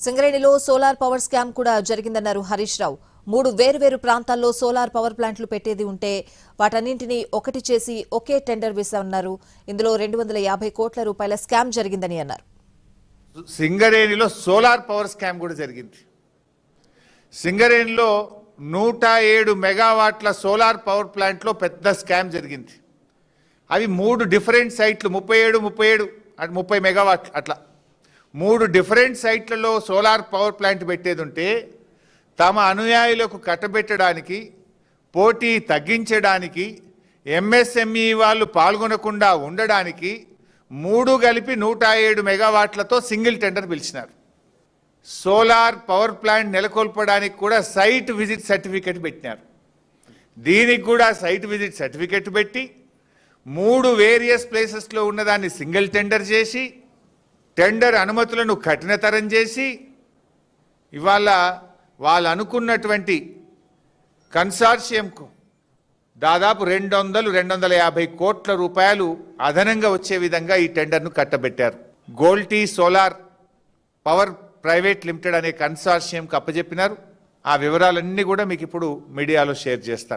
సింగరేణిలో solar power scam కూడా జరిగిందన్నారు హరీష్ రావు. 3 వేర్వేరు ప్రాంతాల్లో సోలార్ పవర్ ప్లాంట్లు పెట్టేది ఉంటే వాటన్నింటినీ ఒకటి చేసి ఒకే టెండర్ వేశామన్నారు. ఇందులో 250 కోట్ల రూపాయల స్కామ్ జరిగిందని అన్నారు. సింగరేణిలో సోలార్ పవర్ స్కామ్ కూడా జరిగింది. సింగరేణిలో 107 మెగావాట్ల సోలార్ పవర్ ప్లాంట్లో పెద్ద స్కామ్ జరిగింది. అవి 3 డిఫరెంట్ సైట్లు 37 అంటే 30 మెగావాట్లు అట్లా 3 డిఫరెంట్ సైట్లలో సోలార్ పవర్ ప్లాంట్ పెట్టేది ఉంటే తమ అనుయాయులకు కట్టబెట్టడానికి, పోటీ తగ్గించడానికి, ఎంఎస్ఎంఈ వాళ్ళు పాల్గొనకుండా ఉండడానికి 3 కలిపి 107 మెగావాట్లతో సింగిల్ టెండర్ పిలిచినారు. సోలార్ పవర్ ప్లాంట్ నెలకొల్పడానికి కూడా సైట్ విజిట్ సర్టిఫికెట్ పెట్టినారు. దీనికి కూడా సైట్ విజిట్ సర్టిఫికెట్ పెట్టి 3 వేరియస్ ప్లేసెస్లో ఉన్నదాన్ని సింగిల్ టెండర్ చేసి టెండర్ అనుమతులను కఠినతరం చేసి ఇవాళ వాళ్ళు అనుకున్నటువంటి కన్సార్షియంకు దాదాపు 200-250 కోట్ల రూపాయలు అదనంగా వచ్చే విధంగా ఈ టెండర్ను కట్టబెట్టారు. గోల్టీ సోలార్ పవర్ ప్రైవేట్ లిమిటెడ్ అనే కన్సార్షియంకు అప్పచెప్పినారు. ఆ వివరాలన్నీ కూడా మీకు ఇప్పుడు మీడియాలో షేర్ చేస్తాను.